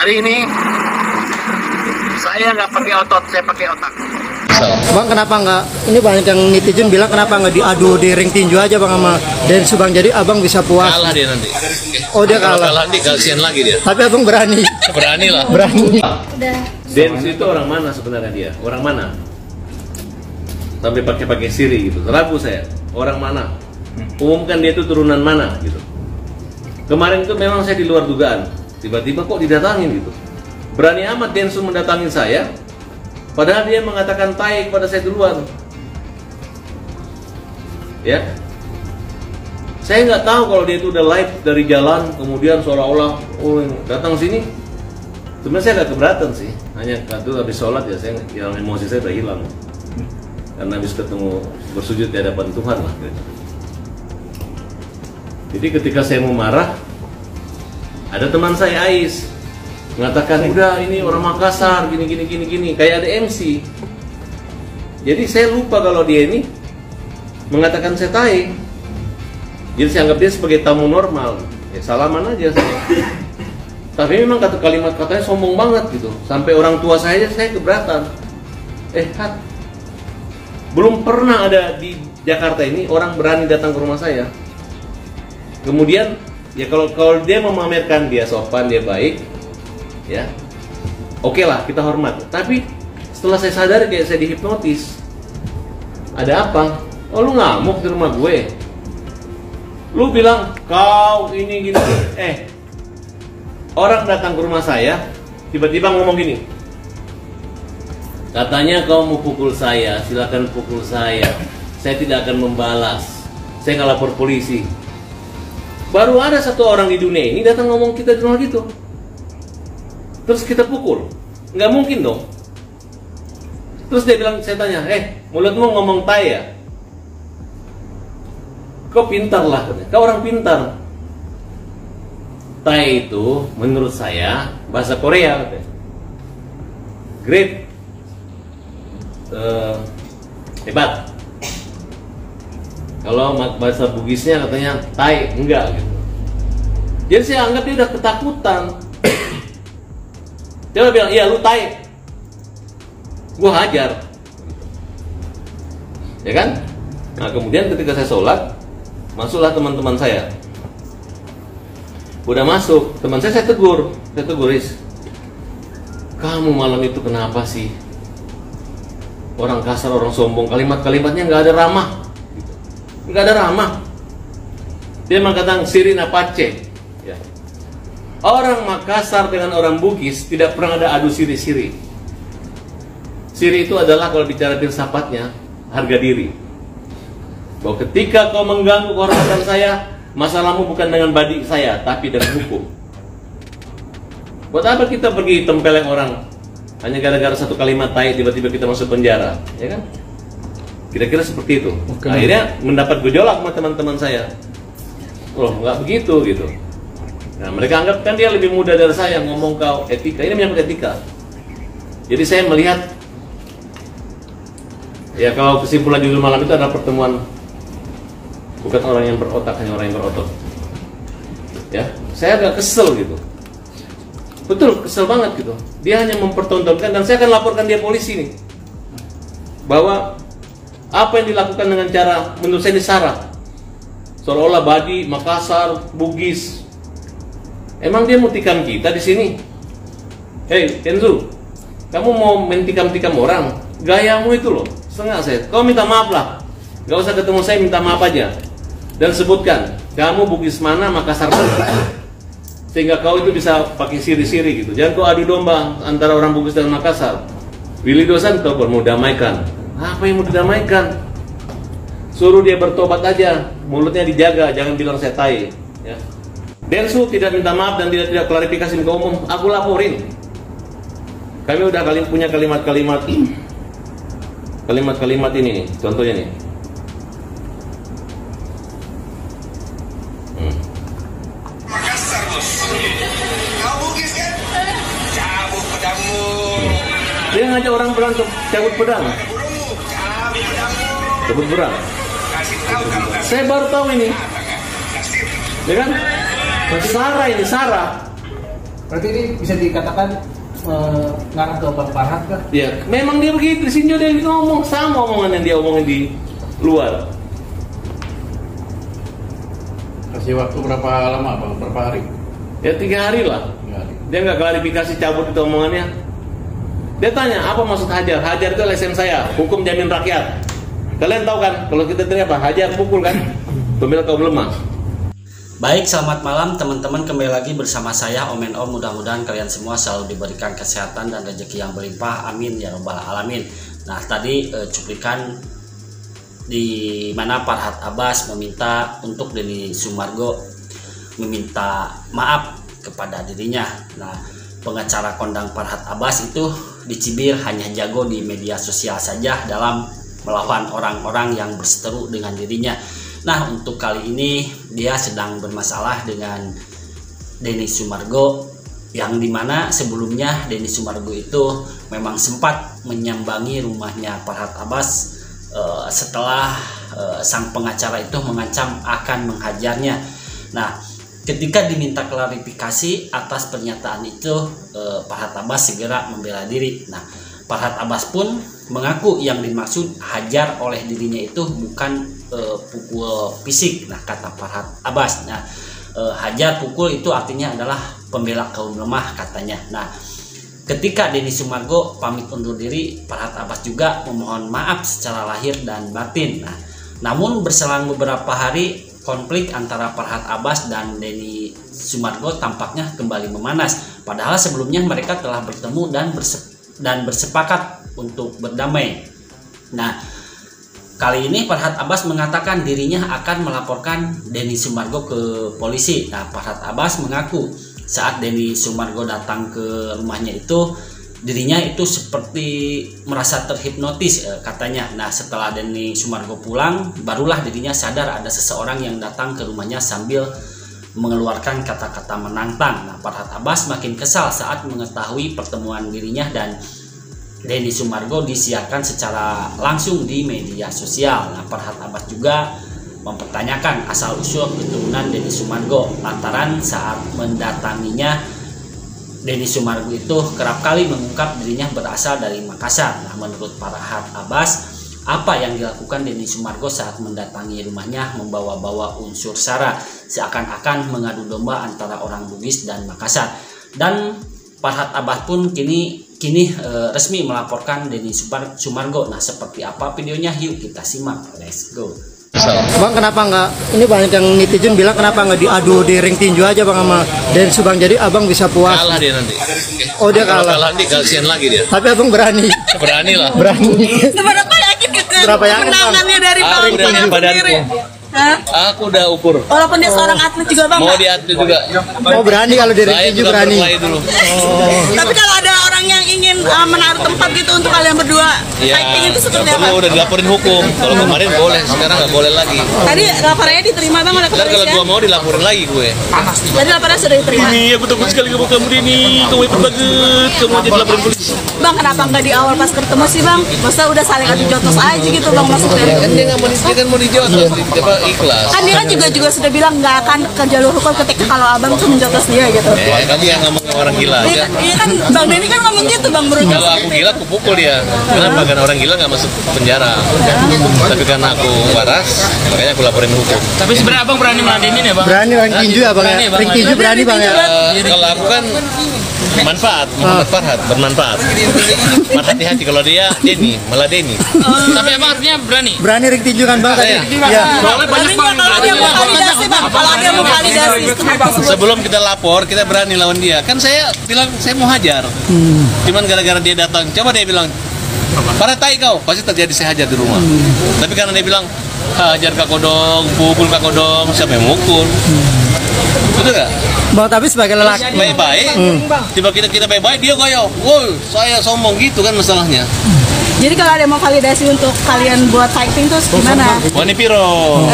Hari ini saya nggak pakai otot, saya pakai otak. Bang, kenapa nggak, ini banyak yang netizen bilang kenapa nggak diadu di ring tinju aja bang sama Densu bang, jadi abang bisa puas. Kalah dia nanti. Oh dia kalah. Kalah nanti kasihan lagi dia. Tapi abang berani. Berani lah. Berani. Densu itu orang mana sebenarnya dia? Orang mana? Sampai pakai siri gitu. Ragu saya. Orang mana? Umumkan dia itu turunan mana gitu. Kemarin itu memang saya di luar dugaan. Tiba-tiba kok didatangin gitu. Berani amat Densu mendatangin saya. Padahal dia mengatakan tai kepada saya duluan. Ya. Saya nggak tahu kalau dia itu udah live dari jalan, kemudian seolah-olah datang sini. Sebenarnya saya nggak keberatan sih. Hanya waktu habis sholat ya, saya yang emosi saya udah hilang. Karena habis ketemu bersujud di hadapan Tuhan lah. Jadi ketika saya mau marah, ada teman saya Ais mengatakan, udah ini orang Makassar, gini, kayak ada MC. Jadi saya lupa kalau dia ini mengatakan saya tai. Jadi saya anggap dia sebagai tamu normal. Ya salaman aja saya. Tapi memang kalimat-katanya sombong banget gitu. Sampai orang tua saya keberatan. Belum pernah ada di Jakarta ini orang berani datang ke rumah saya. Kemudian ya kalau dia memamerkan dia sopan, dia baik, ya oke lah, kita hormat. Tapi setelah saya sadar kayak saya dihipnotis. Ada apa? Oh lu ngamuk di rumah gue. Lu bilang kau ini gini. Orang datang ke rumah saya tiba-tiba ngomong gini. Katanya kau mau pukul saya, silakan pukul saya. Saya tidak akan membalas. Saya nggak lapor polisi. Baru ada satu orang di dunia ini datang ngomong kita di rumah gitu. Terus kita pukul, nggak mungkin dong. Terus dia bilang, saya tanya, mulutmu ngomong tai ya? Kau pintar lah, kau orang pintar. Tai itu menurut saya bahasa Korea katanya. Great, hebat. Kalau bahasa Bugisnya katanya tai, enggak gitu. Jadi saya anggap dia udah ketakutan. Dia bilang, iya lu tai, gue hajar, ya kan? Nah kemudian ketika saya sholat, masuklah teman-teman saya. Udah masuk, teman saya tegur, Riz, kamu malam itu kenapa sih? Orang kasar, orang sombong, kalimat-kalimatnya nggak ada ramah, nggak ada ramah. Dia mengatakan Sirina Pace. Orang Makassar dengan orang Bugis tidak pernah ada adu siri-siri. Siri itu adalah kalau bicara filsafatnya harga diri. Bahwa ketika kau mengganggu kehormatan saya, masalahmu bukan dengan badi saya, tapi dengan hukum. Buat apa kita pergi tempeleng orang hanya gara-gara satu kalimat tai tiba-tiba kita masuk penjara, ya kan? Kira-kira seperti itu. Akhirnya mendapat gejolak sama teman-teman saya. Loh, nggak begitu gitu. Nah, mereka anggap kan dia lebih muda dari saya, ngomong kau etika. Ini menyangkut etika. Jadi saya melihat, ya kalau kesimpulan judul malam itu adalah pertemuan bukan orang yang berotak, hanya orang yang berotot. Ya, saya agak kesel gitu. Betul, kesel banget gitu. Dia hanya mempertontonkan, dan saya akan laporkan dia polisi nih. Bahwa apa yang dilakukan dengan cara, menurut saya ini sara. Seolah-olah Badi, Makassar, Bugis. Emang dia mau tikam kita di sini? Hei, Kenzo, kamu mau mentikam-tikam orang? Gayamu itu loh, setengah saya. Kau minta maaf lah. Gak usah ketemu saya, minta maaf aja. Dan sebutkan, kamu Bugis mana, Makassar mana. Sehingga kau itu bisa pakai siri-siri gitu. Jangan kau adu domba antara orang Bugis dan Makassar. Willy Dos Santos mau damaikan. Apa yang mau didamaikan? Suruh dia bertobat aja, mulutnya dijaga, jangan bilang saya tai. Ya. Densu tidak minta maaf dan tidak klarifikasi ke umum, aku laporin. Kami udah punya kalimat-kalimat ini nih, contohnya nih. Dia ngajak orang berantem, cabut pedang. Cabut pedang. Saya baru tahu ini. Ya kan? Sarah ini, Sarah. Berarti ini bisa dikatakan ngarah ke Bang Farhat kah? Ya, memang dia begitu. Sinjo dia ngomong sama omongan yang dia omongin di luar. Kasih waktu berapa lama Bang? Berapa hari? Ya 3 hari lah. 3 hari. Dia nggak klarifikasi, cabut itu omongannya. Dia tanya, apa maksud hajar? Hajar itu LSM saya, hukum jamin rakyat. Kalian tahu kan, kalau kita teriak apa? Hajar, pukul kan? Pembela kaum lemah. Baik, selamat malam teman-teman, kembali lagi bersama saya Om NO. Mudah-mudahan kalian semua selalu diberikan kesehatan dan rezeki yang berlimpah, amin ya robbal alamin. Nah, tadi cuplikan di mana Farhat Abbas meminta untuk Denny Sumargo meminta maaf kepada dirinya. Nah, pengacara kondang Farhat Abbas itu dicibir hanya jago di media sosial saja dalam melawan orang-orang yang berseteru dengan dirinya. Nah, untuk kali ini dia sedang bermasalah dengan Denny Sumargo, yang dimana sebelumnya Denny Sumargo itu memang sempat menyambangi rumahnya Farhat Abbas setelah sang pengacara itu mengancam akan menghajarnya. Nah, ketika diminta klarifikasi atas pernyataan itu, Farhat Abbas segera membela diri. Nah, Farhat Abbas pun mengaku yang dimaksud hajar oleh dirinya itu bukan pukul fisik. Nah, kata Farhat Abbas, nah hajar pukul itu artinya adalah pembela kaum lemah katanya. Nah, ketika Denny Sumargo pamit undur diri, Farhat Abbas juga memohon maaf secara lahir dan batin. Nah, namun berselang beberapa hari, konflik antara Farhat Abbas dan Denny Sumargo tampaknya kembali memanas. Padahal sebelumnya mereka telah bertemu dan bersepakat untuk berdamai. Nah, kali ini Farhat Abbas mengatakan dirinya akan melaporkan Denny Sumargo ke polisi. Nah, Farhat Abbas mengaku saat Denny Sumargo datang ke rumahnya itu, dirinya itu seperti merasa terhipnotis katanya. Nah, setelah Denny Sumargo pulang, barulah dirinya sadar ada seseorang yang datang ke rumahnya sambil mengeluarkan kata-kata menantang. Nah, Farhat Abbas makin kesal saat mengetahui pertemuan dirinya dan Denny Sumargo disiarkan secara langsung di media sosial. Nah, Farhat Abbas juga mempertanyakan asal-usul keturunan Denny Sumargo lantaran saat mendatanginya Denny Sumargo itu kerap kali mengungkap dirinya berasal dari Makassar. Nah, menurut Farhat Abbas, apa yang dilakukan Denny Sumargo saat mendatangi rumahnya membawa-bawa unsur sara, seakan-akan mengadu domba antara orang Bugis dan Makassar. Dan Farhat Abbas pun kini resmi melaporkan Denny Sumargo. Nah, seperti apa videonya? Yuk kita simak. Let's go. Bang, kenapa nggak, ini banyak yang netizen bilang kenapa nggak diadu di ring tinju aja Bang sama Denny Subang, jadi abang bisa puas. Kalah dia nanti. Oh, dia Kalau kalah. nanti kasihan lagi dia. Tapi abang berani. Berani lah. Berani. Seberapa yakin Berapa yakin, Bang? kemenangannya dari Aku Bang udah Farhat badanku. sendiri? Hah? Aku udah ukur. Walaupun dia seorang atlet juga Bang. Mau nggak? diatlet juga. Oh, berani kalau di ring Saya tinju sudah berani. berkelahi dulu. Tapi kalau ada orang yang ingin menaruh tempat gitu untuk kalian berdua Ya, fighting itu seperti nggak apa? perlu, udah dilaporin hukum. Kalau kemarin boleh, sekarang nggak boleh lagi. Tadi laporannya diterima Bang oleh Ntar kalau kepolisian? gua mau dilaporin lagi gue. Tadi laporannya sudah diterima. Ini aku takut sekali kamu ini. Kamu itu banget. Kamu aja dilaporin polisi. Bang, kenapa nggak di awal pas ketemu sih Bang? Masa udah saling adu jotos aja gitu Bang maksudnya? Kan dia nggak mau dia kan mau dijotos, dia ikhlas. Kan dia kan juga sudah bilang nggak akan ke jalur hukum ketika kalau abang tuh menjotos dia gitu. Kamu yang ngomong orang gila aja. Iya kan Bang Denny kan ngomong gitu Bang Bro. Kalau aku gila, aku pukul dia. Kenapa? Karena orang gila nggak masuk penjara. Tapi karena aku waras, makanya aku laporin hukum. Tapi sebenarnya abang berani meladenin ya bang? Berani ring tinju ya Bang ya. Ring tinju berani Bang ya. Kalau aku kan manfaat, Muhammad Farhat bermanfaat. Hati-hati kalau dia Denny, malah Denny. Tapi abang artinya berani? Berani ring tinju kan Bang tadi? Iya. Iya. Soalnya banyak bang. Kalau dia mau validasi Bang, kalau dia mau validasi tempat tersebut. Sebelum kita lapor, kita berani lawan dia. Kan saya bilang saya mau hajar. Cuman gara-gara dia datang, coba dia bilang, "Farhat tai kau," pasti terjadi saya hajar di rumah. Tapi karena dia bilang, hajar Kak Kodong, pukul Kak Kodong, siapa yang mukul? Betul nggak? Bang, tapi sebagai lelaki Baik-baik, tiba kita baik-baik, dia goyah, woi saya sombong gitu kan masalahnya. Jadi kalau ada yang mau validasi untuk kalian buat fighting terus gimana? Wani Piro.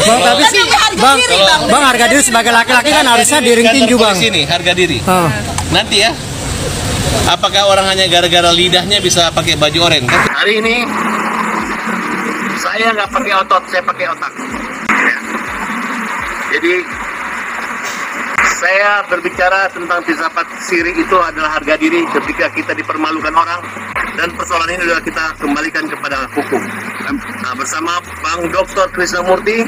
Bang, tapi sih harga Bang, diri, Bang. Bang, harga diri sebagai laki-laki kan harusnya di ring tinju Bang. Sini harga diri. Ah. Nanti ya. Apakah orang hanya gara-gara lidahnya bisa pakai baju oranye? Kan Hari ini saya nggak pakai otot, saya pakai otak. Ya. Jadi Saya berbicara tentang filsafat syirik itu adalah harga diri ketika kita dipermalukan orang, dan persoalan ini adalah kita kembalikan kepada hukum. Nah, bersama Bang Dr. Krisnamurti,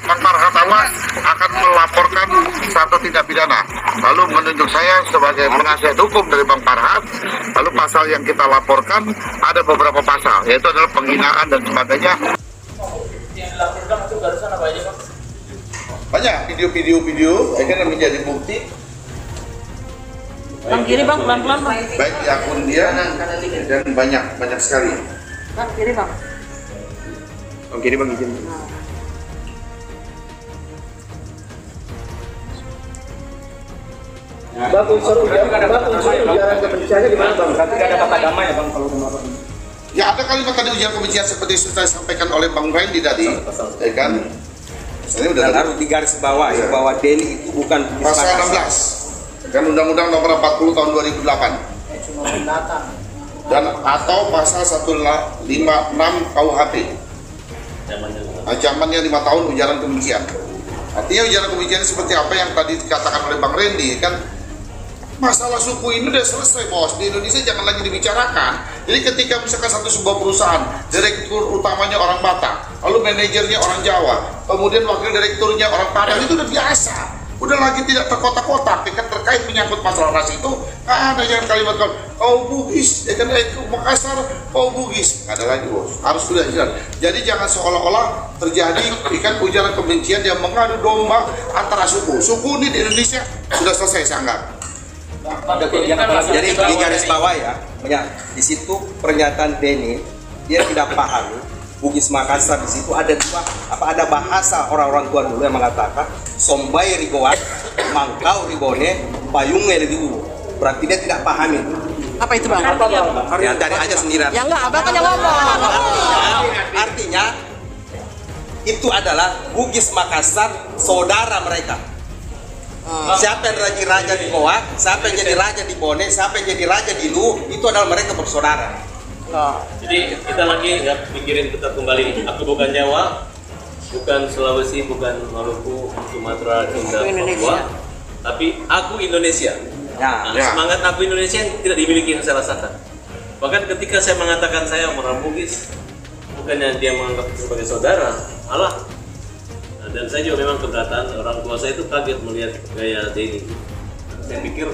Bang Farhat Awas akan melaporkan satu tindak pidana. Lalu menunjuk saya sebagai penasihat hukum dari Bang Farhat. Lalu pasal yang kita laporkan ada beberapa pasal, yaitu adalah penghinaan dan sebagainya. Yang dilaporkan itu barusan apa aja, Bang? Banyak video yang menjadi bukti. Bang kiri bang, pelan-pelan bang. Baik di akun dia dan banyak sekali. Bang kiri bang. Bang kiri Bang izin. Bang unsur ujaran kebenciannya di mana bang? Tapi ada kata damai ya bang kalau kemarin. Ya ada kalimat tadi ujaran kebencian seperti sudah disampaikan oleh Bang Randy tadi, ya kan? Ini udah harus digaris bawah ya, bahwa Denny itu bukan pasal 16 kan Undang-Undang Nomor 40 Tahun 2008 dan atau pasal 156 KUHP, ancamannya 5 tahun ujaran kebencian. Artinya ujaran kebencian seperti apa yang tadi dikatakan oleh Bang Randy kan, masalah suku ini udah selesai bos, di Indonesia jangan lagi dibicarakan. Jadi ketika misalkan sebuah perusahaan, direktur utamanya orang Batak, lalu manajernya orang Jawa, kemudian wakil direkturnya orang Padang, itu udah biasa, udah lagi tidak terkotak-kotak. Kan terkait menyangkut masalah ras itu ada yang kalimat kau Bugis, ya kan, Makassar kau Bugis, ada lagi bos, harus sudah jelas. Jadi jangan seolah-olah terjadi ikan ujaran kebencian yang mengadu domba antara suku. Suku ini di Indonesia sudah selesai saya anggap. Jadi di garis bawah ya, di situ pernyataan Denny dia tidak paham Bugis Makassar. Di situ ada ada bahasa orang-orang tua dulu yang mengatakan Sombai Rigoat, Mangkau Ribone, Payunge Ribu. Berarti dia tidak paham itu. Apa itu bang? Ya cari aja sendiri. Ya enggak, abang kan yang ngomong. Artinya itu adalah Bugis Makassar saudara mereka. Siapa yang jadi raja di Goa, siapa yang jadi raja di Bone, siapa yang jadi raja di Lu, itu adalah mereka bersaudara. Jadi kita lagi nggak pikirin kita kembali. Aku bukan Jawa, bukan Sulawesi, bukan Maluku, Sumatera, Sunda, Papua, tapi aku Indonesia. Nah, semangat aku Indonesia yang tidak dimiliki salah satu. Bahkan ketika saya mengatakan saya orang Bugis, bukannya dia menganggap sebagai saudara, malah. Dan saya juga memang keberatan, orang tua saya itu kaget melihat gaya Denny. Saya pikir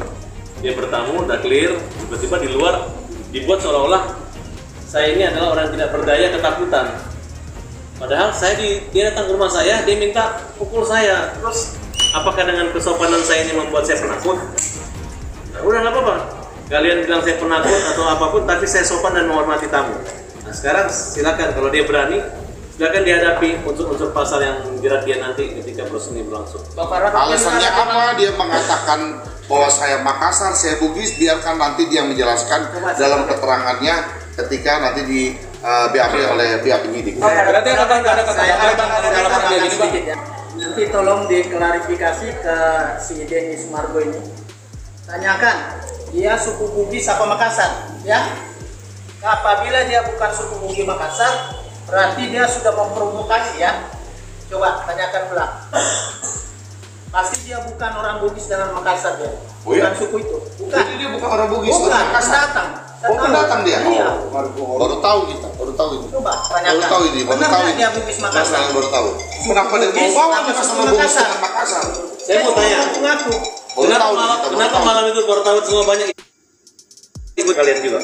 dia bertamu, udah clear, tiba-tiba di luar dibuat seolah-olah saya ini adalah orang tidak berdaya, ketakutan. Padahal dia datang ke rumah saya, dia minta pukul saya. Terus apakah dengan kesopanan saya ini membuat saya penakut? Nah, udah nggak apa-apa. Kalian bilang saya penakut atau apapun, tapi saya sopan dan menghormati tamu. Nah sekarang silakan kalau dia berani. Silakan dihadapi unsur-unsur pasal yang jerat dia nanti ketika proses ini berlangsung. Alasannya apa? Dia mengatakan bahwa saya Makassar, saya Bugis, biarkan nanti dia menjelaskan dalam keterangannya ketika nanti di BAP oleh pihak penyidik. Berarti nanti tolong diklarifikasi ke si Denny Sumargo ini. Tanyakan, dia suku Bugis apa Makassar? Ya. Apabila dia bukan suku Bugis Makassar, berarti dia sudah memprovokasi ya. Coba tanyakan ulang. Pasti dia bukan orang Bugis dan Makassar dia. Bukan suku itu. Bukan. Jadi dia bukan orang Bugis dan Makassar. Pendatang dia. Iya. Baru tahu kita, baru tahu itu. Coba tanyakan. Baru tahu ini, baru tahu ini. Dia Bugis Makassar. Baru tahu. Kenapa dia mau bawa kita sama Bugis dan Makassar? Saya mau tanya. Kenapa malam itu baru tahu semua banyak ikut kalian juga?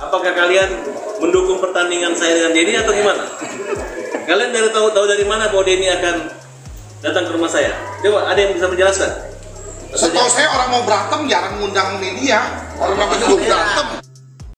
Apakah kalian mendukung pertandingan saya dengan Denny atau gimana? Kalian dari tahu dari mana bahwa Denny akan datang ke rumah saya? Coba ada yang bisa menjelaskan? Setahu saya orang mau berantem jarang ngundang media. Orang namanya berantem.